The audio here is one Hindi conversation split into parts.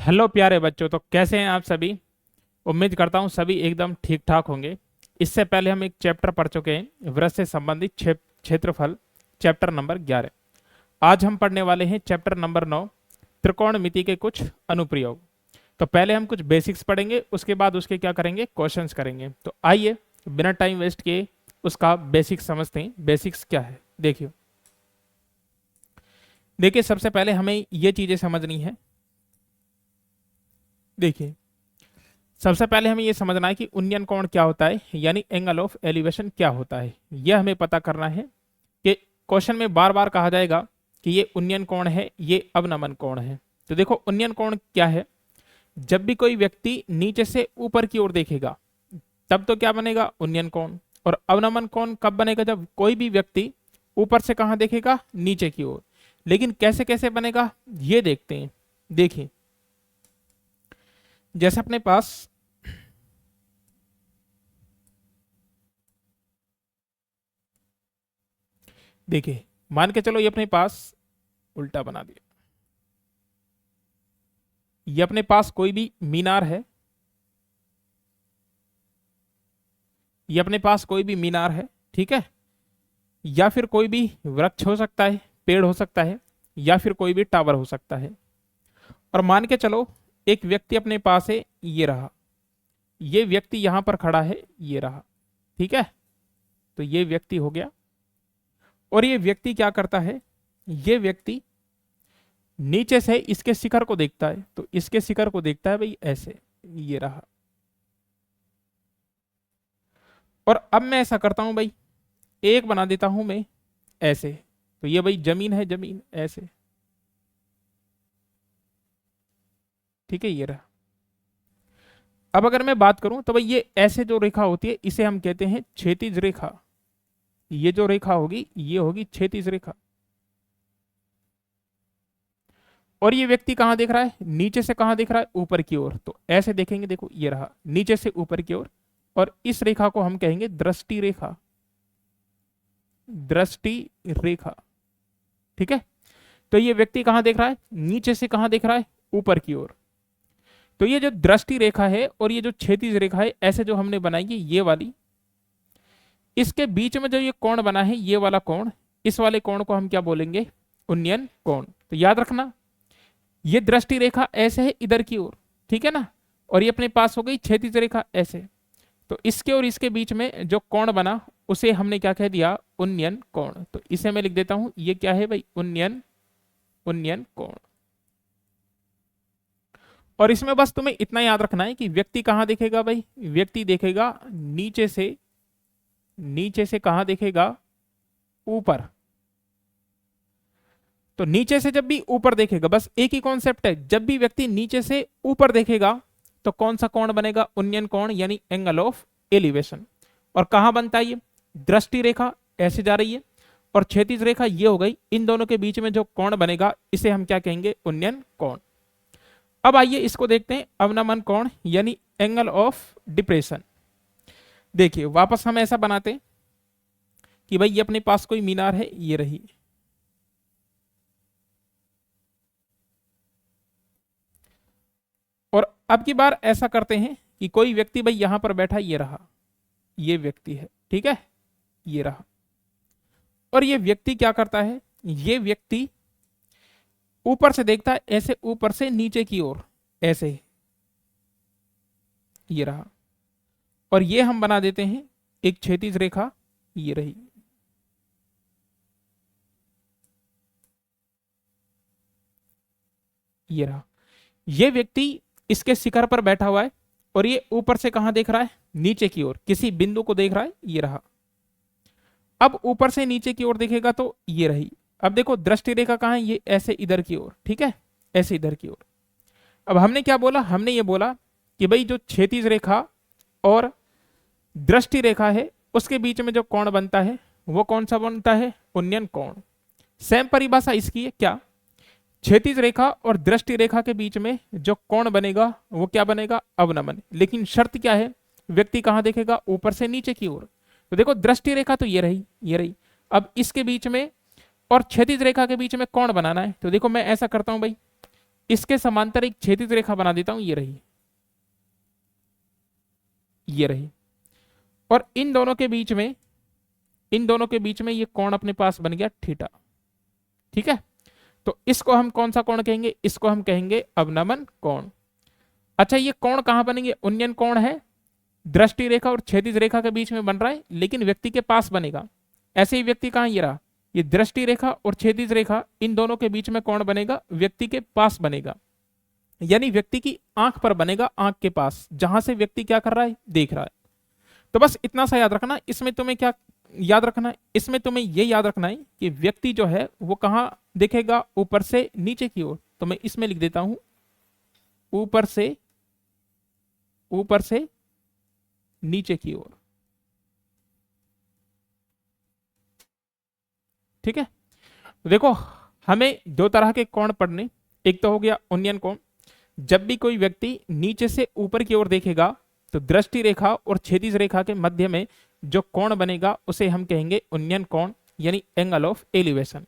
हेलो प्यारे बच्चों, तो कैसे हैं आप सभी। उम्मीद करता हूँ सभी एकदम ठीक ठाक होंगे। इससे पहले हम एक चैप्टर पढ़ चुके हैं, वृत्त से संबंधित क्षेत्रफल, चैप्टर नंबर 11। आज हम पढ़ने वाले हैं चैप्टर नंबर 9, त्रिकोणमिति के कुछ अनुप्रयोग। तो पहले हम कुछ बेसिक्स पढ़ेंगे, उसके बाद उसके क्या करेंगे, क्वेश्चंस करेंगे। तो आइए बिना टाइम वेस्ट किए उसका बेसिक्स समझते हैं। बेसिक्स क्या है देखिए। देखिए सबसे पहले हमें ये चीजें समझनी है। देखिए सबसे पहले हमें यह समझना है कि उन्नयन कोण क्या होता है, यानी एंगल ऑफ एलिवेशन क्या होता है। यह हमें पता करना है कि क्वेश्चन में बार बार कहा जाएगा कि ये उन्नयन कोण है, ये अवनमन कोण है। तो देखो उन्नयन कोण क्या है। जब भी कोई व्यक्ति नीचे से ऊपर की ओर देखेगा तब तो क्या बनेगा, उन्नयन कोण। और अवनमन कोण कब बनेगा, जब कोई भी व्यक्ति ऊपर से कहां देखेगा, नीचे की ओर। लेकिन कैसे कैसे बनेगा ये देखते हैं। देखिए जैसे अपने पास देखिए मान के चलो ये अपने पास उल्टा बना दिया। ये अपने पास कोई भी मीनार है, ये अपने पास कोई भी मीनार है, ठीक है। या फिर कोई भी वृक्ष हो सकता है, पेड़ हो सकता है, या फिर कोई भी टावर हो सकता है। और मान के चलो एक व्यक्ति अपने पास है, ये रहा। ये व्यक्ति यहां पर खड़ा है, ये रहा, ठीक है। तो ये व्यक्ति हो गया। और ये व्यक्ति क्या करता है, ये व्यक्ति नीचे से इसके शिखर को देखता है। तो इसके शिखर को देखता है भाई ऐसे, ये रहा। और अब मैं ऐसा करता हूं भाई, एक बना देता हूं मैं ऐसे। तो ये भाई जमीन है, जमीन ऐसे, ठीक है, ये रहा। अब अगर मैं बात करूं तो भाई ये ऐसे जो रेखा होती है इसे हम कहते हैं क्षैतिज रेखा। ये जो रेखा होगी ये होगी क्षैतिज रेखा। और ये व्यक्ति कहां देख रहा है, नीचे से कहां देख रहा है, ऊपर की ओर। तो ऐसे देखेंगे, देखो ये रहा, नीचे से ऊपर की ओर। और इस रेखा को हम कहेंगे दृष्टि रेखा, दृष्टि रेखा, ठीक है। तो ये व्यक्ति कहां देख रहा है, नीचे से कहां देख रहा है, ऊपर की ओर। तो ये जो दृष्टि रेखा है और ये जो क्षैतिज रेखा है, ऐसे जो हमने बनाई है ये वाली, इसके बीच में जो ये कोण बना है, ये वाला कोण, इस वाले कोण को हम क्या बोलेंगे, उन्नयन कोण। तो याद रखना ये दृष्टि रेखा ऐसे है इधर की ओर, ठीक है ना। और ये अपने पास हो गई क्षैतिज रेखा ऐसे। तो इसके और इसके बीच में जो कोण बना उसे हमने क्या कह दिया, उन्नयन कोण। तो इसे मैं लिख देता हूं, ये क्या है भाई, उन्नयन, उन्नयन कोण। और इसमें बस तुम्हें इतना याद रखना है कि व्यक्ति कहां देखेगा भाई, व्यक्ति देखेगा नीचे से, नीचे से कहां देखेगा, ऊपर। तो नीचे से जब भी ऊपर देखेगा, बस एक ही कॉन्सेप्ट है, जब भी व्यक्ति नीचे से ऊपर देखेगा तो कौन सा कोण बनेगा, उन्नयन कोण, यानी एंगल ऑफ एलिवेशन। और कहां बनता है ये, दृष्टि रेखा ऐसे जा रही है और क्षैतिज रेखा ये हो गई। इन दोनों के बीच में जो कोण बनेगा इसे हम क्या कहेंगे, उन्नयन कोण। अब आइए इसको देखते हैं, अवनमन कोण यानी एंगल ऑफ डिप्रेशन। देखिए वापस हम ऐसा बनाते हैं कि भाई ये अपने पास कोई मीनार है, ये रही। और अब की बार ऐसा करते हैं कि कोई व्यक्ति भाई यहां पर बैठा, ये रहा, ये व्यक्ति है, ठीक है, ये रहा। और ये व्यक्ति क्या करता है, ये व्यक्ति ऊपर से देखता है ऐसे, ऊपर से नीचे की ओर ऐसे, ये रहा। और ये हम बना देते हैं एक क्षैतिज रेखा, ये रही। ये रहा। ये व्यक्ति इसके शिखर पर बैठा हुआ है और ये ऊपर से कहां देख रहा है, नीचे की ओर, किसी बिंदु को देख रहा है, ये रहा। अब ऊपर से नीचे की ओर देखेगा तो ये रही। अब देखो दृष्टि रेखा कहां है, ये ऐसे इधर की ओर, ठीक है, ऐसे इधर की ओर। अब हमने क्या बोला, हमने ये बोला कि भाई जो क्षैतिज रेखा और दृष्टि रेखा है उसके बीच में जो कोण बनता है वो कौन सा बनता है, उन्नयन कोण। सेम परिभाषा इसकी है क्या, क्षैतिज रेखा और दृष्टि रेखा के बीच में जो कोण बनेगा वो क्या बनेगा, अवनमन। लेकिन शर्त क्या है, व्यक्ति कहां देखेगा, ऊपर से नीचे की ओर। तो देखो दृष्टि रेखा तो ये रही, ये रही। अब इसके बीच में और क्षैतिज रेखा के बीच में कोण बनाना है। तो देखो मैं ऐसा करता हूं भाई, इसके समांतर एक क्षैतिज रेखा बना देता हूं, ये रही, ये रही, और इन दोनों के बीच में, इन दोनों के बीच में ये कोण अपने पास बन गया थीटा। ठीक है, तो इसको हम कौन सा कोण कहेंगे? इसको हम कहेंगे अवनमन कोण। अच्छा, ये कोण कहां बनेंगे? उन्नयन कोण है, दृष्टि रेखा और क्षैतिज रेखा के बीच में बन रहा है, लेकिन व्यक्ति के पास बनेगा। ऐसे ही व्यक्ति कहां, ये रहा, ये दृष्टि रेखा और क्षैतिज रेखा, इन दोनों के बीच में कोण बनेगा, व्यक्ति के पास बनेगा, यानी व्यक्ति की आंख पर बनेगा, आंख के पास, जहां से व्यक्ति क्या कर रहा है, देख रहा है। तो बस इतना सा याद रखना। इसमें तुम्हें क्या याद रखना है? इसमें तुम्हें यह याद रखना है कि व्यक्ति जो है वो कहां देखेगा, ऊपर से नीचे की ओर। तो मैं इसमें लिख देता हूं ऊपर से, ऊपर से नीचे की ओर। ठीक है, देखो हमें दो तरह के कोण पढ़ने, एक तो हो गया उन्नयन कोण। जब भी कोई व्यक्ति नीचे से ऊपर की ओर देखेगा तो दृष्टि रेखा और क्षैतिज रेखा के मध्य में जो कोण बनेगा उसे हम कहेंगे उन्नयन कोण, यानी एंगल ऑफ एलिवेशन।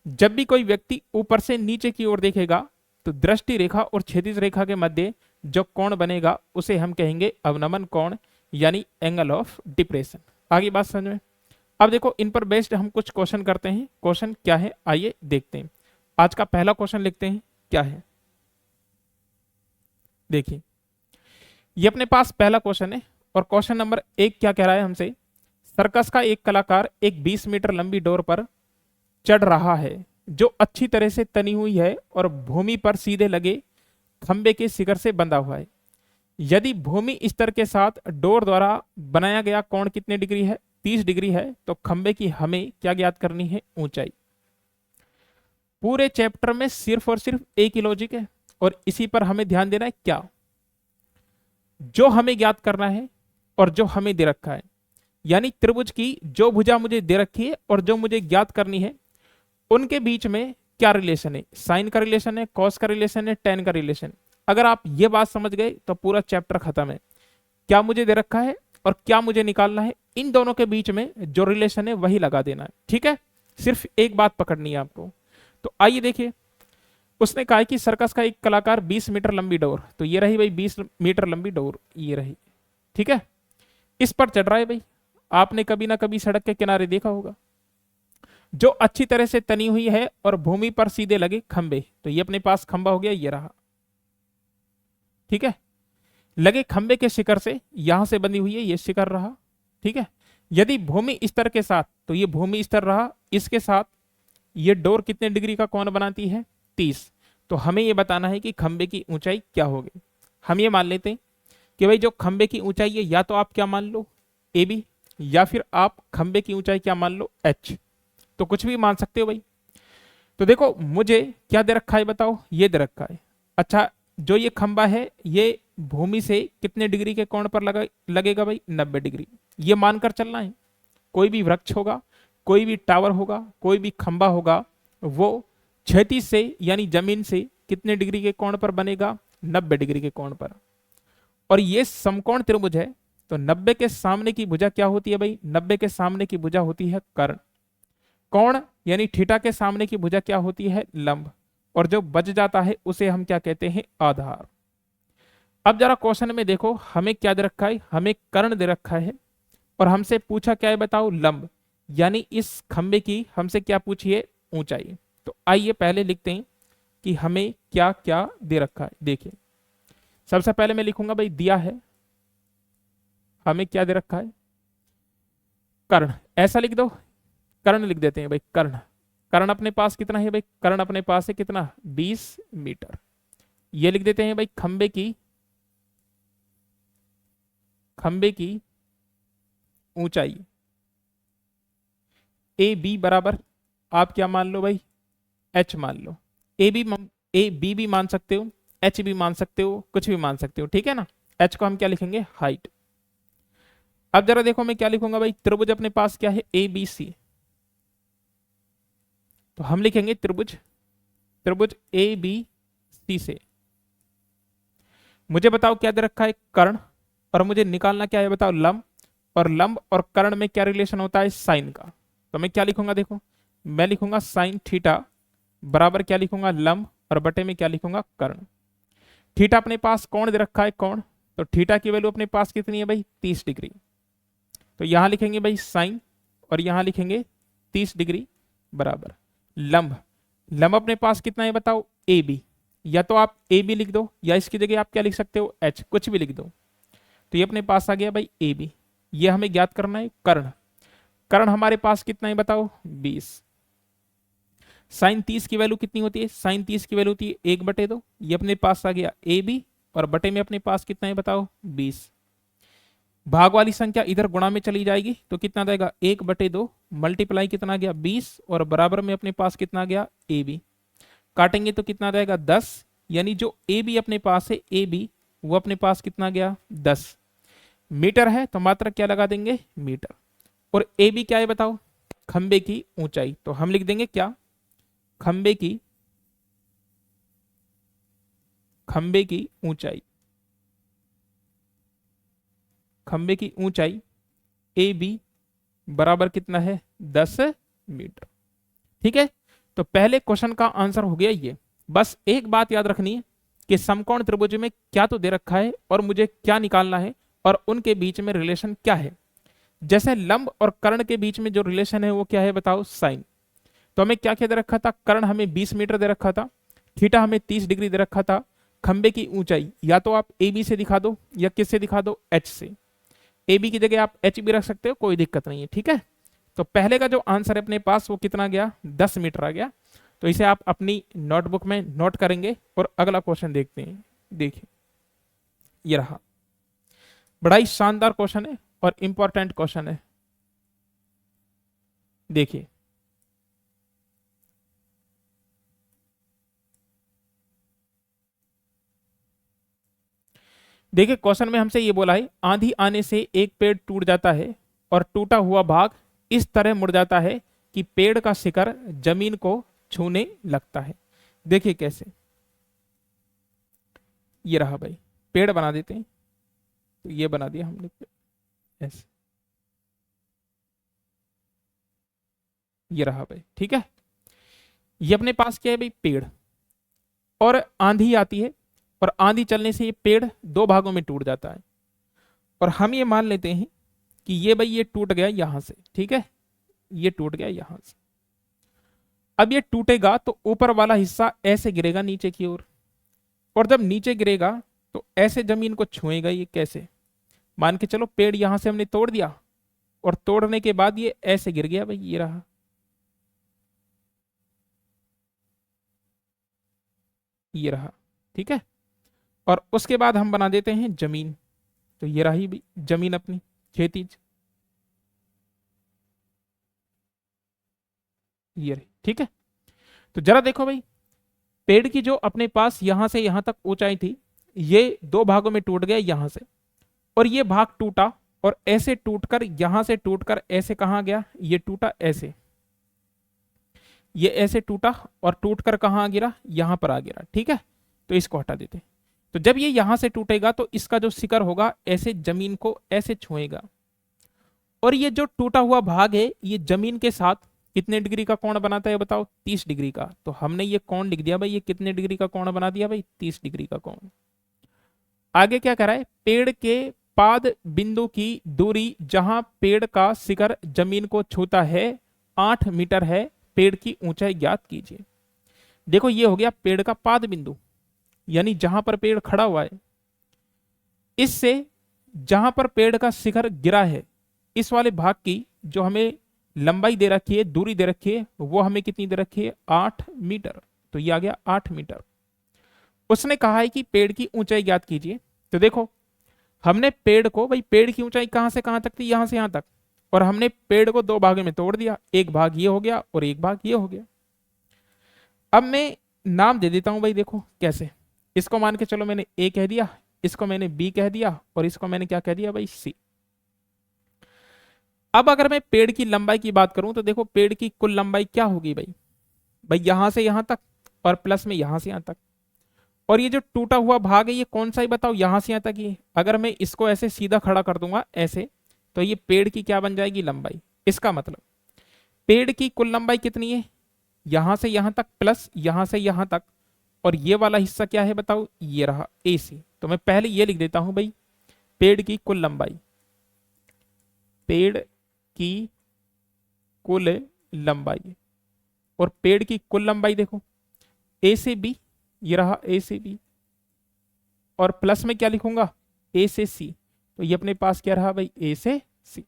जब भी कोई व्यक्ति ऊपर से नीचे की ओर देखेगा तो दृष्टि रेखा और क्षैतिज रेखा के मध्य जो कोण बनेगा उसे हम कहेंगे अवनमन कोण, यानी एंगल ऑफ डिप्रेशन। आगे बात समझ में? अब देखो इन पर बेस्ड हम कुछ क्वेश्चन करते हैं। क्वेश्चन क्या है आइए देखते हैं। आज का पहला क्वेश्चन लिखते हैं, क्या है देखिए, ये अपने पास पहला क्वेश्चन है और क्वेश्चन नंबर 1 क्या कह रहा है हमसे? सर्कस का एक कलाकार एक 20 मीटर लंबी डोर पर चढ़ रहा है जो अच्छी तरह से तनी हुई है और भूमि पर सीधे लगे खंबे के शिखर से बंधा हुआ है। यदि भूमि स्तर के साथ डोर द्वारा बनाया गया कोण कितने डिग्री है? 30 डिग्री है। तो खंबे की हमें क्या ज्ञात करनी है? ऊंचाई। पूरे चैप्टर में सिर्फ और सिर्फ एक ही लॉजिक है और इसी पर हमें ध्यान देना है। क्या? जो हमें ज्ञात करना है और जो हमें दे रखा है, यानी त्रिभुज की जो भुजा मुझे दे रखी है और जो मुझे ज्ञात करनी है, उनके बीच में क्या रिलेशन है? साइन का रिलेशन है, कॉस का रिलेशन है, टेन का रिलेशन। अगर आप ये बात समझ गए तो पूरा चैप्टर खत्म है। क्या मुझे दे रखा है और क्या मुझे निकालना है, इन दोनों के बीच में जो रिलेशन है वही लगा देना है। ठीक है, सिर्फ एक बात पकड़नी है आपको। तो आइए देखिए, उसने कहा कि सर्कस का एक कलाकार 20 मीटर लंबी डोर, तो ये रही भाई 20 मीटर लंबी डोर, ये रही। ठीक है, इस पर चढ़ रहा है भाई। आपने कभी ना कभी सड़क के किनारे देखा होगा, जो अच्छी तरह से तनी हुई है और भूमि पर सीधे लगे खंबे। तो ये अपने पास खंबा हो गया, ये रहा। ठीक है, लगे खंबे के शिखर से, यहां से बंधी हुई है, ये शिखर रहा। ठीक है, यदि भूमि स्तर के साथ, तो ये भूमि स्तर रहा, इसके साथ ये डोर कितने डिग्री का कोण बनाती है? 30। तो हमें ये बताना है कि खंबे की ऊंचाई क्या होगी। हम ये मान लेते हैं कि भाई जो खंबे की ऊंचाई है, या तो आप क्या मान लो ए बी, या फिर आप खंबे की ऊंचाई क्या मान लो एच। तो कुछ भी मान सकते हो भाई। तो देखो मुझे क्या दे रखा है बताओ? ये दे रखा है। अच्छा, जो ये खंबा है ये भूमि से कितने डिग्री के कोण पर लगेगा भाई? 90 डिग्री। ये मानकर चलना है। कोई भी वृक्ष होगा, कोई भी टावर होगा, कोई भी खंबा होगा, वो क्षैतिज से यानी जमीन से कितने डिग्री के कोण पर बनेगा? 90 डिग्री के कोण पर। और ये समकोण त्रिभुज है, तो 90 के सामने की भुजा क्या होती है भाई? 90 के सामने की भुजा होती है कर्ण। कोण यानी थीटा के सामने की भुजा क्या होती है? लंब। और जो बच जाता है उसे हम क्या कहते हैं? आधार। अब जरा क्वेश्चन में देखो, हमें क्या दे रखा है? हमें कर्ण दे रखा है और हमसे पूछा क्या है बताओ? लंब। यानी इस खंबे की हमसे क्या पूछी है? ऊंचाई। तो आइए पहले लिखते हैं कि हमें क्या क्या दे रखा है। देखिए, सबसे पहले मैं लिखूंगा भाई, दिया है हमें क्या दे रखा है? कर्ण। ऐसा लिख दो, कर्ण लिख देते हैं भाई, कर्ण। कर्ण अपने पास कितना है भाई? कर्ण अपने पास है कितना? 20 मीटर। ये लिख देते हैं भाई खंबे की ऊंचाई ए बी बराबर, आप क्या मान लो भाई? एच मान लो। ए बी भी मान सकते हो, एच भी मान सकते हो, कुछ भी मान सकते हो। ठीक है ना? एच को हम क्या लिखेंगे? हाइट। अब जरा देखो मैं क्या लिखूंगा भाई? त्रिभुज अपने पास क्या है? A B C. तो हम लिखेंगे त्रिभुज ए बी सी से मुझे बताओ क्या दे रखा है? कर्ण। और मुझे निकालना क्या है बताओ? लंब। और लंब और कर्ण में क्या रिलेशन होता है? साइन का। तो मैं क्या लिखूंगा? देखो मैं लिखूंगा साइन थीटा बराबर क्या लिखूंगा? लंब और बटे में क्या लिखूंगा, कर्ण। थीटा अपने पास कौन दे रखा है, कोण, तो थीटा की वैल्यू अपने पास कितनी है भाई, 30 डिग्री। तो यहां लिखेंगे भाई साइन और यहां लिखेंगे 30 डिग्री बराबर लंब। लंब अपने पास कितना है बताओ, ए बी। या तो आप ए बी लिख दो या इसकी जगह आप क्या लिख सकते हो, एच, कुछ भी लिख दो। तो ये अपने पास आ गया भाई ए बी। ये हमें ज्ञात करना है कर्ण। कर्ण हमारे पास कितना है बताओ, 20। साइन 30 की वैल्यू कितनी होती है, साइन 30 की वैल्यू होती है 1/2। ये अपने पास आ गया ए बी और बटे में अपने पास कितना है बताओ, 20। भाग वाली संख्या इधर गुणा में चली जाएगी तो कितना देगा, 1/2 मल्टीप्लाई कितना गया 20 और बराबर में अपने पास कितना गया ए बी। काटेंगे तो कितना रहेगा 10, यानी जो ए बी अपने पास है ए बी वो अपने पास कितना गया 10 मीटर है। तो मात्रक क्या लगा देंगे, मीटर। और ए बी क्या है बताओ, खंबे की ऊंचाई। तो हम लिख देंगे क्या, खंबे की ऊंचाई, खंबे की ऊंचाई ए बी बराबर कितना है 10 मीटर। ठीक है, तो पहले क्वेश्चन का आंसर हो गया ये। बस एक बात याद रखनी है कि समकोण त्रिभुज में क्या तो दे रखा है और मुझे क्या निकालना है और उनके बीच में रिलेशन क्या है। जैसे लंब और कर्ण के बीच में जो रिलेशन है वो क्या है बताओ, साइन। तो हमें क्या क्या दे रखा था, कर्ण हमें 20 मीटर दे रखा था, थीटा हमें 30 डिग्री दे रखा था, खंबे की ऊंचाई या तो आप ए बी से दिखा दो या किससे दिखा दो, एच से। ए बी की जगह आप एच भी रख सकते हो, कोई दिक्कत नहीं है। ठीक है, तो पहले का जो आंसर है अपने पास वो कितना गया, 10 मीटर आ गया। तो इसे आप अपनी नोटबुक में नोट करेंगे और अगला क्वेश्चन देखते हैं। देखिए ये रहा, बड़ा ही शानदार क्वेश्चन है और इंपॉर्टेंट क्वेश्चन है। देखिए देखिए क्वेश्चन में हमसे ये बोला है, आंधी आने से एक पेड़ टूट जाता है और टूटा हुआ भाग इस तरह मुड़ जाता है कि पेड़ का शिखर जमीन को छूने लगता है। देखिए कैसे, ये रहा भाई, पेड़ बना देते हैं। तो ये बना दिया हमने ऐसे, ये रहा भाई। ठीक है, ये अपने पास क्या है भाई, पेड़। और आंधी आती है और आंधी चलने से ये पेड़ दो भागों में टूट जाता है। और हम ये मान लेते हैं कि ये भाई ये टूट गया यहां से। ठीक है, ये टूट गया यहां से। अब ये टूटेगा तो ऊपर वाला हिस्सा ऐसे गिरेगा नीचे की ओर, और जब नीचे गिरेगा तो ऐसे जमीन को छुएगा। ये कैसे, मान के चलो पेड़ यहां से हमने तोड़ दिया और तोड़ने के बाद ये ऐसे गिर गया भाई, ये रहा, ये रहा। ठीक है, और उसके बाद हम बना देते हैं जमीन। तो ये रही भी जमीन अपनी खेती, ये रही। ठीक है, तो जरा देखो भाई, पेड़ की जो अपने पास यहां से यहां तक ऊंचाई थी ये दो भागों में टूट गया यहां से, और ये भाग टूटा और ऐसे टूटकर यहां से टूटकर ऐसे कहां गया, ये टूटा ऐसे, ये ऐसे टूटा और टूटकर कहां गिरा, यहां पर आ गिरा। ठीक है, तो इसको हटा देते। तो जब ये यहां से टूटेगा तो इसका जो शिखर होगा ऐसे जमीन को ऐसे छुएगा, और ये जो टूटा हुआ भाग है ये जमीन के साथ कितने डिग्री का कोण बनाता है बताओ, 30 डिग्री का। तो हमने ये कोण लिख दिया भाई, ये कितने डिग्री का कोण बना दिया भाई, 30 डिग्री का कोण। आगे क्या करा है, पेड़ के पाद बिंदु की दूरी जहां पेड़ का शिखर जमीन को छूता है 8 मीटर है, पेड़ की ऊंचाई ज्ञात कीजिए। देखो ये हो गया पेड़ का पाद बिंदु, यानी जहां पर पेड़ खड़ा हुआ है, इससे जहां पर पेड़ का शिखर गिरा है इस वाले भाग की जो हमें लंबाई दे रखी है, दूरी दे रखी है, वो हमें कितनी दे रखी है, 8 मीटर। तो ये आ गया 8 मीटर। उसने कहा है कि पेड़ की ऊंचाई ज्ञात कीजिए। तो देखो हमने पेड़ को, भाई पेड़ की ऊंचाई कहां से कहां तक थी, यहां से यहां तक, और हमने पेड़ को दो भागों में तोड़ दिया, एक भाग ये हो गया और एक भाग ये हो गया। अब मैं नाम दे देता हूं भाई, देखो कैसे। इसको मान के चलो मैंने ए कह दिया, इसको मैंने बी कह दिया और इसको मैंने क्या कह दिया भाई, सी। अब अगर मैं पेड़ की लंबाई की बात करूं तो देखो पेड़ की कुल लंबाई क्या होगी भाई, भाई यहां से यहां तक और प्लस में यहां से यहां तक। और ये जो टूटा हुआ भाग है ये कौन सा ही बताओ, यहां से यहां तक ही। अगर मैं इसको ऐसे सीधा खड़ा कर दूंगा ऐसे, तो ये पेड़ की क्या बन जाएगी, लंबाई। इसका मतलब पेड़ की कुल लंबाई कितनी है, यहां से यहां तक प्लस यहां से यहां तक, और ये वाला हिस्सा क्या है बताओ, ये रहा AC। तो मैं पहले ये लिख देता हूं भाई, पेड़ की कुल लंबाई, पेड़ की कुल लंबाई, और पेड़ की कुल लंबाई देखो A से B, ये रहा A से B, और प्लस में क्या लिखूंगा, A से C। तो ये अपने पास क्या रहा भाई, A से C।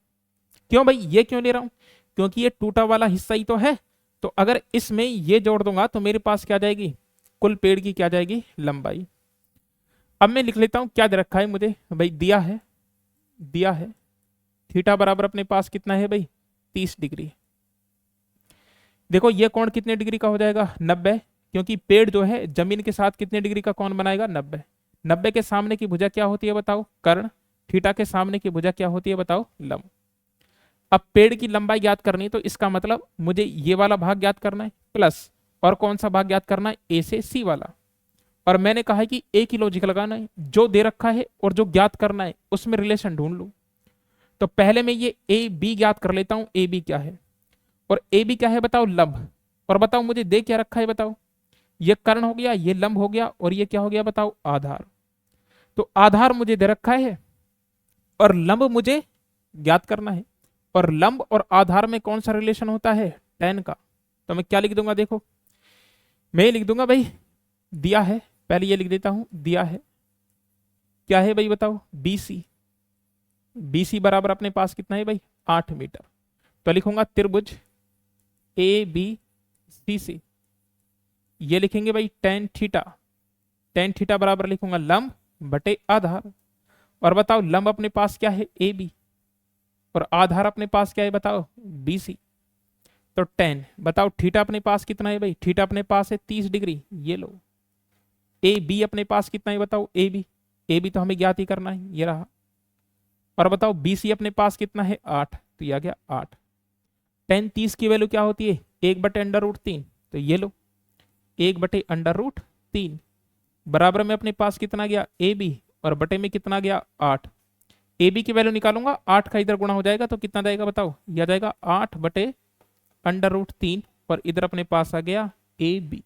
क्यों भाई, ये क्यों ले रहा हूं, क्योंकि ये टूटा वाला हिस्सा ही तो है। तो अगर इसमें ये जोड़ दूंगा तो मेरे पास क्या जाएगी, कुल पेड़ की क्या जाएगी, लंबाई। अब मैं लिख लेता हूं क्या दे रखा है मुझे भाई, दिया है थीटा बराबर अपने पास कितना है भाई, 30 डिग्री। देखो ये कोण कितने डिग्री का हो जाएगा, 90, क्योंकि पेड़ जो है जमीन के साथ कितने डिग्री का कोण बनाएगा, 90। 90 के सामने की भुजा क्या होती है बताओ, कर्ण। थीटा के सामने की भुजा क्या होती है बताओ, लंब। अब पेड़ की लंबाई ज्ञात करनी है, तो इसका मतलब मुझे ये वाला भाग ज्ञात करना है, प्लस और कौन सा भाग ज्ञात करना है, ए से सी वाला। और मैंने कहा है कि एक ही लॉजिक लगाना है, जो दे रखा है और जो ज्ञात करना है उसमें रिलेशन ढूंढ लूं। तो पहले मैं ये ए बी ज्ञात कर लेता हूं, ए बी क्या है, और ए बी क्या है बताओ, लंब। और बताओ मुझे दे क्या रखा है बताओ, ये कर्ण हो गया, ये लंब हो गया, और ये क्या हो गया बताओ, आधार। तो आधार मुझे दे रखा है और लंब मुझे ज्ञात करना है, और लंब और आधार में कौन सा रिलेशन होता है, tan का। तो मैं क्या लिख दूंगा देखो, मैं लिख दूंगा भाई, दिया है, पहले ये लिख देता हूं, दिया है क्या है भाई बताओ, BC। BC बराबर अपने पास कितना है भाई, 8 मीटर। तो लिखूंगा त्रिभुज ABCC, ये लिखेंगे भाई tan थीटा। tan थीटा बराबर लिखूंगा लंब बटे आधार। और बताओ लंब अपने पास क्या है, AB, और आधार अपने पास क्या है बताओ, BC। तो tan, बताओ थीटा अपने पास कितना है भाई, थीटा अपने पास है 30 डिग्री, ये लो। AB अपने पास कितना है बताओ, AB तो हमें ज्ञात ही करना है, ये रहा। और बताओ BC अपने पास कितना है, 8, तो ये आ गया 8। tan 30 की वैल्यू क्या होती है, 1/√3, तो ये लो 1/√3 बराबर में अपने पास कितना गया, AB, और बटे में कितना गया, 8। AB की वैल्यू निकालूंगा, 8 का इधर गुणा हो जाएगा तो कितना जाएगा बताओ, यह जाएगा 8/√3, और इधर अपने पास आ गया AB।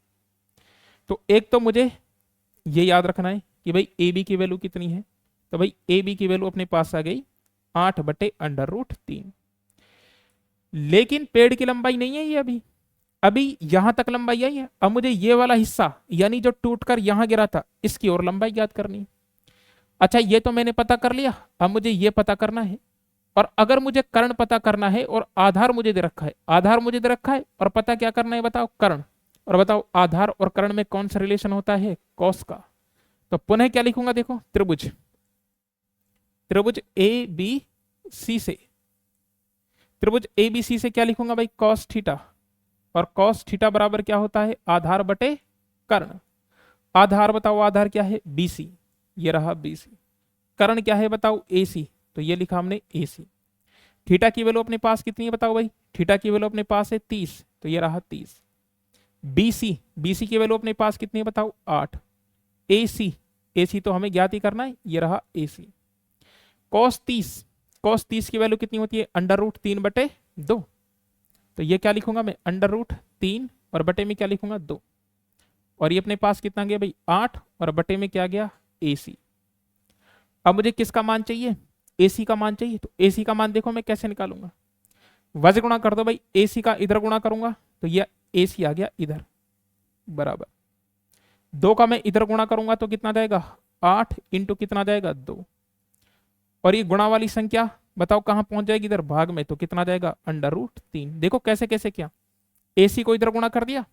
तो एक तो मुझे ये याद रखना है कि भाई AB की वैल्यू कितनी है, तो भाई AB की वैल्यू अपने पास आ गई 8/√3। लेकिन पेड़ की लंबाई नहीं है ये, अभी अभी यहां तक लंबाई आई है। अब मुझे ये वाला हिस्सा यानी जो टूटकर यहां गिरा था, इसकी और लंबाई ज्ञात करनी है। अच्छा ये तो मैंने पता कर लिया, अब मुझे ये पता करना है। और अगर मुझे कर्ण पता करना है और आधार मुझे दे रखा है, आधार मुझे दे रखा है और पता क्या करना है बताओ, कर्ण। और बताओ आधार और कर्ण में कौन सा रिलेशन होता है, कॉस का। तो पुनः क्या लिखूंगा देखो, त्रिभुज ABC से, त्रिभुज ABC से क्या लिखूंगा भाई, कॉस थीटा। और कॉस थीटा बराबर क्या होता है, आधार बटे कर्ण। आधार बताओ, आधार क्या है, BC, ये रहा BC। कर्ण क्या है बताओ, AC, तो ये लिखा हमने AC। थीटा की वैल्यू अपने पास कितनी है बताओ भाई, थीटा की वैल्यू अपने पास है 30, तो ये रहा 30। BC की वैल्यू अपने पास कितनी है बताओ, 8। AC तो हमें ज्ञात ही करना है, ये रहा AC। cos 30 की वैल्यू कितनी होती है, √3/2। तो ये क्या लिखूंगा मैं, √3, और बटे में क्या लिखूंगा, 2। और ये अपने पास कितना गया भाई, 8, और बटे में क्या गया, AC। अब मुझे किसका मान चाहिए, AC का मान चाहिए। तो AC का मान देखो मैं कैसे निकालूंगा, वज गुणा कर दो भाई, AC का इधर गुणा करूंगा तो ये AC आ गया इधर, बराबर 2 का मैं इधर गुणा करूंगा तो कितना जाएगा, 8 इंटू कितना जाएगा, 2। और ये गुणा वाली संख्या बताओ कहां पहुंच जाएगी, इधर भाग में, तो कितना जाएगा, √3। देखो कैसे कैसे किया, AC को इधर गुणा कर दिया,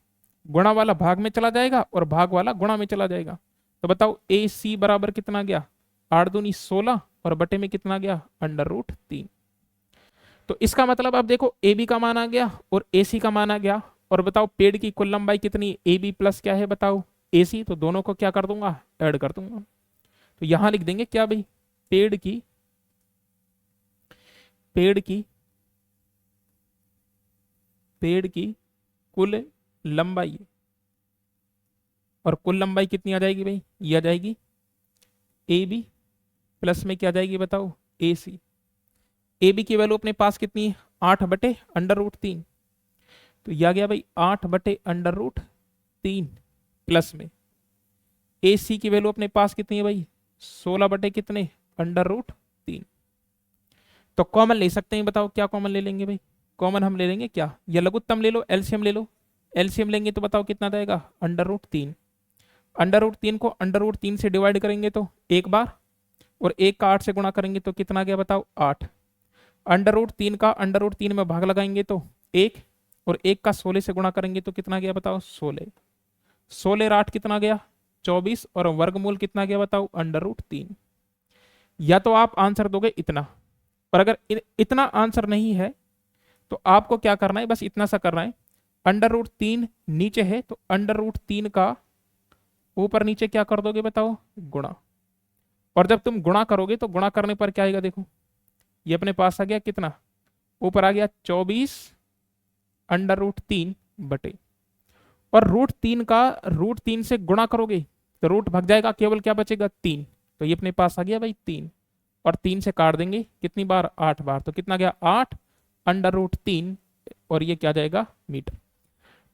गुणा वाला भाग में चला जाएगा और भाग वाला गुणा में चला जाएगा। तो बताओ AC बराबर कितना गया, 8 दूनी 16, और बटे में कितना गया, √3। तो इसका मतलब अब देखो AB का मान आ गया और AC का मान आ गया। और बताओ पेड़ की कुल लंबाई कितनी, AB प्लस क्या है बताओ, AC। तो दोनों को क्या कर दूंगा, ऐड कर दूंगा। तो यहां लिख देंगे क्या भाई, पेड़ की कुल लंबाई, और कुल लंबाई कितनी आ जाएगी भाई, ये आ जाएगी AB प्लस में क्या आ जाएगी बताओ, AC। AB की वैल्यू अपने पास कितनी है, 8/√3। तो यह आ गया भाई 8/√3 प्लस में ए सी की वैल्यू अपने पास कितनी है भाई, 16 बटे कितने, √3। तो कॉमन ले सकते हैं, बताओ क्या कॉमन ले लेंगे भाई, कॉमन हम ले लेंगे क्या, या लघुत्तम ले लो, एलसीएम ले लो। एलसीएम लेंगे तो बताओ कितना जाएगा, √3। √3 को √3 से डिवाइड करेंगे तो एक बार, और एक का 8 से गुणा करेंगे तो कितना गया बताओ, 8। √3 का √3 में भाग लगाएंगे तो 1, और 1 का 16 से गुणा करेंगे तो कितना गया बताओ, 16। 16 और 8 कितना गया, 24, और वर्गमूल कितना गया बताओ, √3। या तो आप आंसर दोगे इतना, और अगर इतना आंसर नहीं है तो आपको क्या करना है, बस इतना सा करना है, √3 नीचे है तो √3 का ऊपर नीचे क्या कर दोगे बताओ, गुणा। और जब तुम गुणा करोगे तो गुणा करने पर क्या आएगा, देखो ये अपने पास आ गया कितना, ऊपर आ गया 24 √3 बटे, और √3 का √3 से गुणा करोगे तो रूट भाग जाएगा, केवल क्या बचेगा, 3। तो ये अपने पास आ गया भाई 3, और 3 से काट देंगे कितनी बार, 8 बार, तो कितना गया 8 √3, और ये क्या जाएगा, मीटर।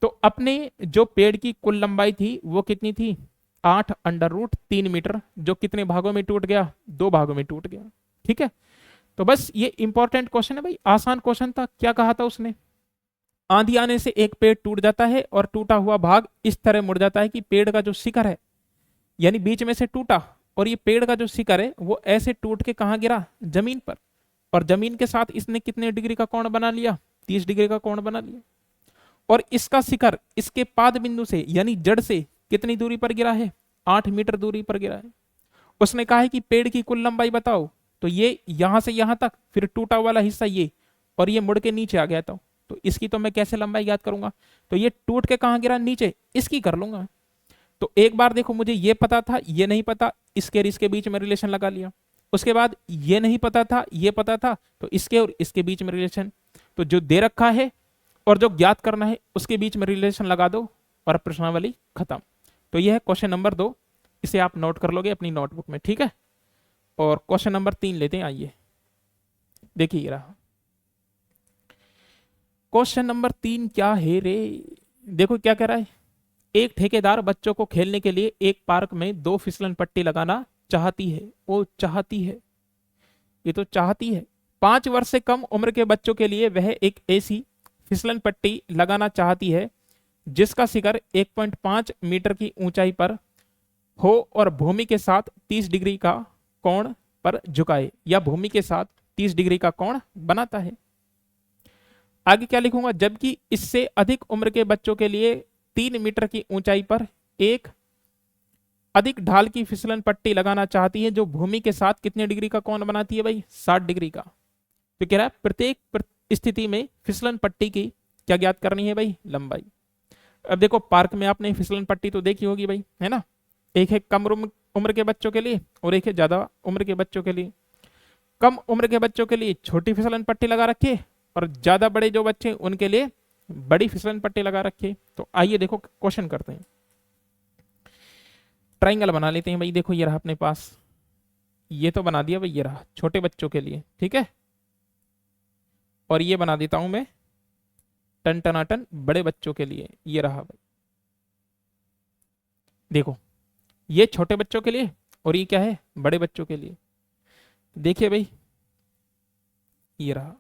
तो अपने जो पेड़ की कुल लंबाई थी वो कितनी थी, 8 √3 मीटर, जो कितने भागों में टूट गया, 2 भागों में टूट गया। ठीक है, तो बस ये इंपॉर्टेंट क्वेश्चन है भाई, आसान क्वेश्चन था। क्या कहा था उसने, आंधी आने से एक पेड़ टूट जाता है और टूटा हुआ भाग इस तरह मुड़ जाता है कि पेड़ का जो शिखर है, यानी बीच में से टूटा, और ये पेड़ का जो शिखर है वो ऐसे टूट के कहाँ गिरा, जमीन पर, और जमीन के साथ इसने कितने डिग्री का कोण बना लिया, 30 डिग्री का कोण बना लिया। और इसका शिखर इसके पाद बिंदु से यानी जड़ से कितनी दूरी पर गिरा है, 8 मीटर दूरी पर गिरा है। उसने कहा है कि पेड़ की कुल लंबाई बताओ, तो ये यहां से यहां तक, फिर टूटा वाला हिस्सा ये, और ये मुड़ के नीचे आ गया तो इसकी तो मैं कैसे लंबाई याद करूंगा, तो ये टूट के कहां गिरा, नीचे, इसकी कर लूंगा। तो एक बार देखो मुझे ये पता था, ये नहीं पता, इसके और इसके बीच में रिलेशन लगा लिया। उसके बाद ये नहीं पता था, ये पता था, तो इसके और इसके बीच में रिलेशन, तो जो दे रखा है और जो ज्ञात करना है उसके बीच में रिलेशन लगा दो, और प्रश्नावली खत्म। तो यह है क्वेश्चन नंबर 2, इसे आप नोट कर लोगे अपनी नोटबुक में। ठीक है, और क्वेश्चन नंबर 3 लेते हैं, आइए देखिए ये रहा क्वेश्चन नंबर 3। क्या है रे, देखो क्या कह रहा है, एक ठेकेदार बच्चों को खेलने के लिए एक पार्क में 2 फिसलन पट्टी लगाना चाहती है, वो चाहती है, ये तो चाहती है। 5 वर्ष से कम उम्र के बच्चों के लिए वह एक ऐसी फिसलन पट्टी लगाना चाहती है जिसका शिखर 1.5 मीटर की ऊंचाई पर हो और भूमि के साथ 30 डिग्री का कोण पर झुकाए, या भूमि के साथ 30 डिग्री का कोण बनाता है। आगे क्या लिखूंगा, जबकि इससे अधिक उम्र के बच्चों के लिए 3 मीटर की ऊंचाई पर एक अधिक ढाल की फिसलन पट्टी लगाना चाहती है जो भूमि के साथ कितने डिग्री का कोण बनाती है भाई, 60 डिग्री का। तो कह रहा है प्रत्येक स्थिति में फिसलन पट्टी की क्या ज्ञात करनी है भाई, लंबाई। अब देखो पार्क में आपने फिसलन पट्टी तो देखी होगी भाई, है ना, एक है कम उम्र के बच्चों के लिए और एक है ज्यादा उम्र के बच्चों के लिए। कम उम्र के बच्चों के लिए छोटी फिसलन पट्टी लगा रखी, और ज्यादा बड़े जो बच्चे उनके लिए बड़ी फिसलन पट्टी लगा रखी। तो आइए देखो क्वेश्चन करते हैं, ट्राइंगल बना लेते हैं भाई। देखो ये रहा अपने पास, ये तो बना दिया भाई, ये रहा छोटे बच्चों के लिए, ठीक है, और ये बना देता हूं मैं टन टनाटन बड़े बच्चों के लिए, ये रहा भाई। देखो ये छोटे बच्चों के लिए और ये क्या है, बड़े बच्चों के लिए। देखिए भाई ये रहा,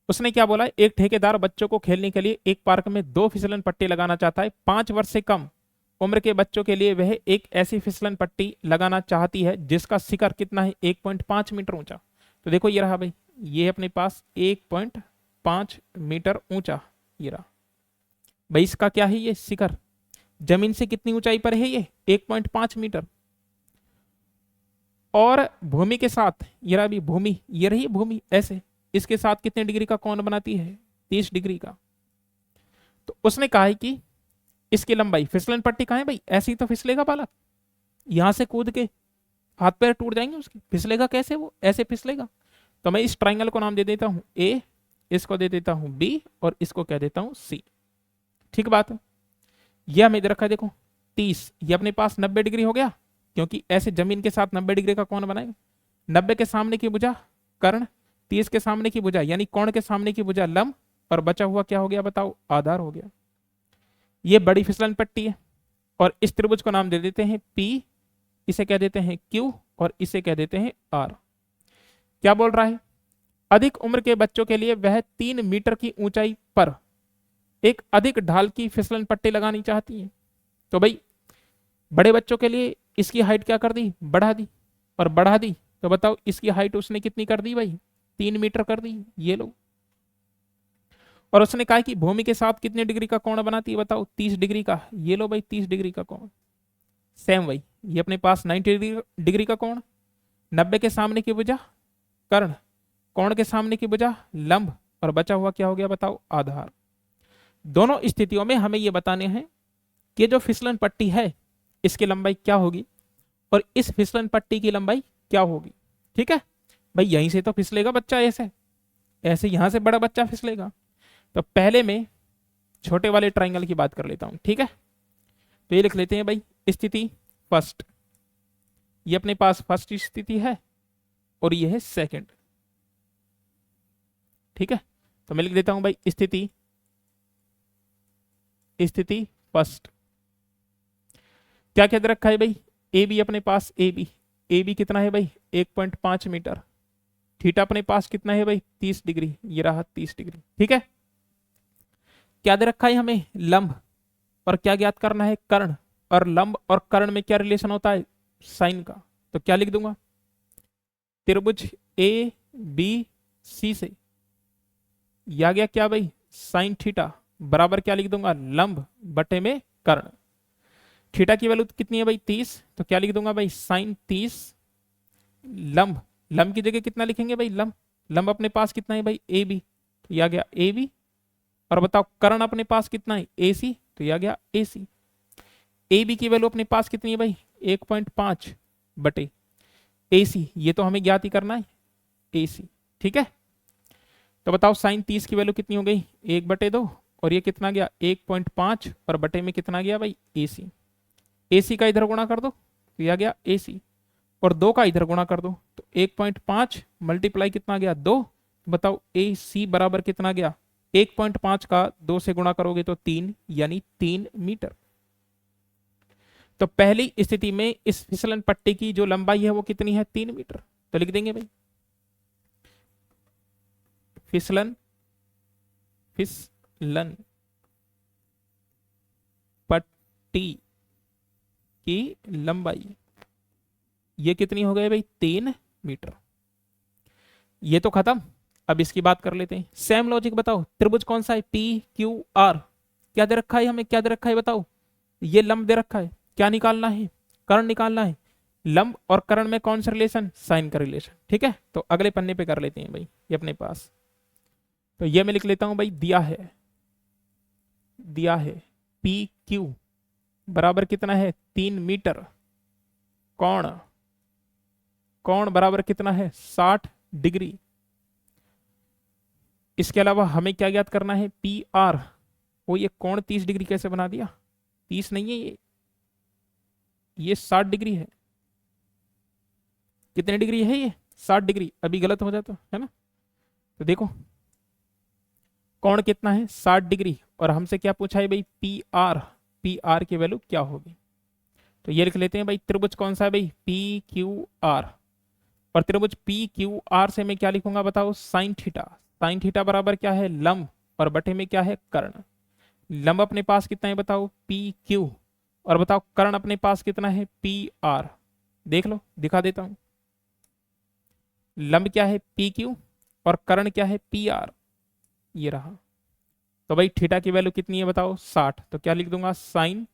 उसने क्या बोला, एक ठेकेदार बच्चों को खेलने के लिए एक पार्क में 2 फिसलन पट्टी लगाना चाहता है। 5 वर्ष से कम उम्र के बच्चों के लिए वह एक ऐसी फिसलन पट्टी लगाना चाहती है जिसका शिखर कितना है, 1.5 मीटर ऊंचा। तो देखो ये रहा भाई, ये अपने पास 1.5 मीटर ऊंचा, ये रहा भाई। इसका क्या है, ये शिखर जमीन से कितनी ऊंचाई पर है, ये 1.5 मीटर। और भूमि के साथ, ये रहा भी भूमि, ये रही भूमि ऐसे, इसके साथ कितने डिग्री का कोण बनाती है, 30 डिग्री का। तो उसने कहा है कि इसकी लंबाई, फिसलन पट्टी कहां है भाई, ऐसे ही तो फिसलेगा बालक, यहां से कूद के हाथ पैर टूट जाएंगे उसके, फिसलेगा कैसे, वो ऐसे फिसलेगा। तो मैं इस ट्राइंगल को नाम दे देता हूं ए, इसको दे देता हूं बी, और इसको कह देता हूं सी। ठीक बात है, यह हमें दे रखा है, देखो 30, ये अपने पास 90 डिग्री हो गया, क्योंकि ऐसे जमीन के साथ 90 डिग्री का कोण बनाएगा। 90 के सामने की भुजा कर्ण, 30 के सामने की भुजा यानी कोण के सामने की भुजा लंब, और बचा हुआ क्या हो गया बताओ, आधार हो गया। ये बड़ी फिसलन पट्टी है, और इस त्रिभुज को नाम दे देते हैं पी इसे कह देते हैं क्यू और इसे कह देते हैं आर। क्या बोल रहा है? अधिक उम्र के बच्चों के लिए वह 3 मीटर की ऊंचाई पर एक अधिक ढाल की फिसलन पट्टी लगानी चाहती है। तो भाई बड़े बच्चों के लिए इसकी हाइट क्या कर दी? बढ़ा दी। और बढ़ा दी तो बताओ इसकी हाइट उसने कितनी कर दी भाई? 3 मीटर कर दी। ये लो। और उसने कहा कि भूमि के साथ कितने डिग्री का कोण बनाती है? बताओ 30 डिग्री का। ये लो भाई 30 डिग्री का कोण। सेम भाई ये अपने पास 90 डिग्री का कोण, 90 के सामने की भुजा कर्ण, कोण के सामने की भुजा लंब, और बचा हुआ क्या हो गया? बताओ आधार। दोनों स्थितियों में हमें यह बताने हैं कि जो फिसलन पट्टी है इसकी लंबाई क्या होगी और इस फिसलन पट्टी की लंबाई क्या होगी। ठीक है भाई, यहीं से तो फिसलेगा बच्चा, ऐसे ऐसे यहां से बड़ा बच्चा फिसलेगा। तो पहले में छोटे वाले ट्राइंगल की बात कर लेता हूं। ठीक है, तो ये लिख लेते हैं भाई स्थिति फर्स्ट। ये अपने पास फर्स्ट स्थिति है और ये है सेकंड। ठीक है, तो मैं लिख देता हूं भाई स्थिति फर्स्ट। क्या क्या दे रखा है भाई? ए बी अपने पास, ए बी कितना है भाई? 1.5 मीटर। थीटा अपने पास कितना है भाई? 30 डिग्री। ये रहा 30 डिग्री। ठीक है, क्या दे रखा है हमें? लंब। और क्या ज्ञात करना है? कर्ण। और लंब और कर्ण में क्या रिलेशन होता है? साइन का। तो क्या लिख दूंगा? त्रिभुज ए बी सी से यह आ गया क्या भाई? साइन थीटा बराबर क्या लिख दूंगा? लंब बटे में कर्ण। थीटा की वैल्यू कितनी है भाई? 30। तो क्या लिख दूंगा भाई? साइन 30 लंब। लंब की जगह कितना लिखेंगे भाई? लंब अपने पास कितना है भाई? A B. तो यह आ गया ए बी। और बताओ कर्ण अपने पास कितना है? ए सी। तो यह आ गया ए सी। ए बी की वैल्यू अपने पास कितनी है भाई? 1.5 बटे ए सी। ये तो हमें ज्ञात ही करना है, ए सी। ठीक है, तो बताओ साइन 30 की वैल्यू कितनी हो गई? 1/2। और ये कितना गया? 1.5। और बटे में कितना गया भाई? ए सी। ए सी का इधर गुणा कर दो तो यह गया ए सी। और 2 का इधर गुणा कर दो तो 1.5 मल्टीप्लाई कितना गया? 2। बताओ ए सी बराबर कितना गया? 1.5 का 2 से गुणा करोगे तो 3, यानी 3 मीटर। तो पहली स्थिति में इस फिसलन पट्टी की जो लंबाई है वो कितनी है? 3 मीटर। तो लिख देंगे भाई फिसलन पट्टी की लंबाई ये कितनी हो गई भाई? 3 मीटर। ये तो खत्म। अब इसकी बात कर लेते हैं। सेम लॉजिक बताओ, त्रिभुज कौन सा है? P Q R. क्या दे रखा है हमें? क्या दे रखा है बताओ? ये लंब दे रखा है। क्या निकालना है? कर्ण निकालना है। लंब और कर्ण में कौन सा रिलेशन? साइन का रिलेशन। ठीक है, तो अगले पन्ने पे कर लेते हैं भाई ये अपने पास। तो ये मैं लिख लेता हूं भाई, दिया है पी क्यू बराबर कितना है? 3 मीटर। कोण बराबर कितना है? 60 डिग्री। इसके अलावा हमें क्या ज्ञात करना है? P R. वो ये कोण 30 डिग्री कैसे बना दिया? 30 नहीं है ये 60 डिग्री है। कितने डिग्री है ये? 60 डिग्री। अभी गलत हो जाता है ना। तो देखो कोण कितना है? 60 डिग्री। और हमसे क्या पूछा है भाई? पी आर की वैल्यू क्या होगी? तो ये लिख लेते हैं भाई त्रिभुज कौन सा है भाई? P Q R. और त्रिभुज पी क्यू आर से मैं क्या लिखूंगा बताओ? Sine theta. साइन थीटा बराबर क्या है? लंब। और बटे में क्या है? कर्ण। लंब अपने पास कितना है बताओ? P Q. और बताओ कर्ण अपने पास कितना है? P R. देख लो, दिखा देता हूं। लंब क्या है? P Q. और कर्ण क्या है? P R. ये रहा। तो भाई थीटा की वैल्यू कितनी है बताओ? 60। तो क्या लिख दूंगा? साइन।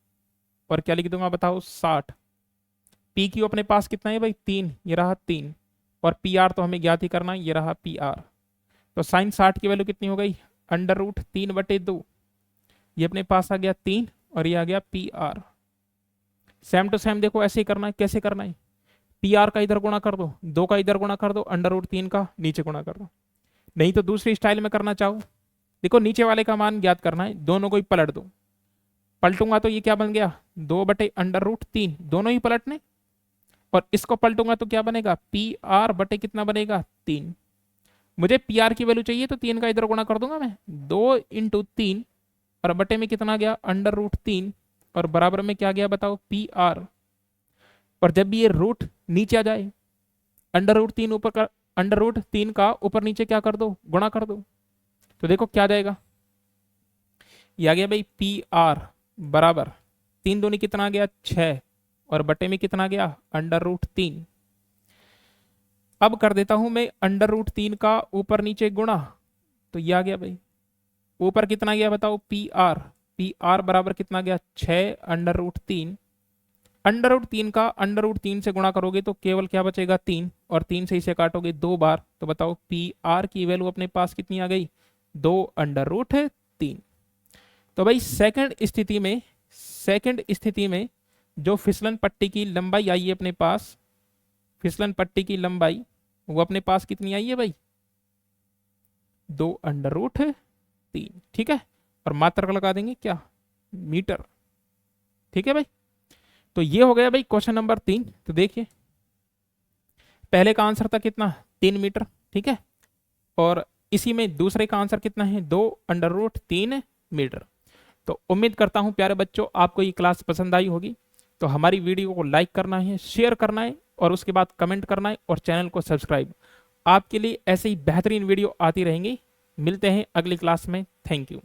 और क्या लिख दूंगा बताओ? 60। पी क्यू अपने पास कितना है भाई? 3। ये रहा 3। और पी आर तो हमें ज्ञात ही करना है। ये रहा पी आर। तो साइन 60 की वैल्यू कितनी हो गई? √3/2। ये अपने पास आ गया 3 और ये आ गया P R. Same to same देखो ऐसे ही करना है। कैसे करना है? पी आर का इधर गुणा कर दो, 2 का इधर गुणा कर दो, √3 का नीचे गुणा कर दो। नहीं तो दूसरी स्टाइल में करना चाहो, देखो नीचे वाले का मान ज्ञात करना है, दोनों को ही पलट दो। पलटूंगा तो ये क्या बन गया? 2/√3। दोनों ही पलटने। और इसको पलटूंगा तो क्या बनेगा? पी आर बटे कितना बनेगा? 3। मुझे पी आर की वैल्यू चाहिए तो 3 का इधर गुणा कर दूंगा मैं। 2 × 3 और बटे में कितना गया? √3। और बराबर में क्या गया बताओ? P R. और जब भी ये रूट नीचे आ जाए, अंडर रूट 3 का ऊपर नीचे क्या कर दो, गुणा कर दो। तो देखो क्या आ जाएगा, ये आ गया भाई पी आर बराबर 3 दूनी कितना आ गया 6, और बटे में कितना आ गया अंडर रूट 3। अब कर देता हूं मैं अंडर रूट 3 का ऊपर नीचे गुणा, तो ये आ गया भाई, ऊपर कितना गया बताओ पी आर बराबर कितना गया 6 अंडर रूट 3 का अंडर रूट 3 से गुणा करोगे तो केवल क्या बचेगा 3, और 3 से इसे काटोगे 2 बार, तो बताओ पी आर की वैल्यू अपने पास कितनी आ गई 2 अंडर रूट 3। तो भाई सेकंड स्थिति में जो फिसलन पट्टी की लंबाई आई है अपने पास, फिसलन पट्टी की लंबाई वो अपने पास कितनी आई है भाई 2 अंडर रूट 3, ठीक है। और मात्रक लगा देंगे क्या, मीटर, ठीक है भाई। तो ये हो गया भाई क्वेश्चन नंबर 3। तो देखिए पहले का आंसर था कितना 3 मीटर, ठीक है, और इसी में दूसरे का आंसर कितना है 2 अंडर रूट 3 मीटर। तो उम्मीद करता हूं प्यारे बच्चों आपको ये क्लास पसंद आई होगी। तो हमारी वीडियो को लाइक करना है, शेयर करना है, और उसके बाद कमेंट करना है, और चैनल को सब्सक्राइब। आपके लिए ऐसे ही बेहतरीन वीडियो आती रहेंगी। मिलते हैं अगली क्लास में। Thank you.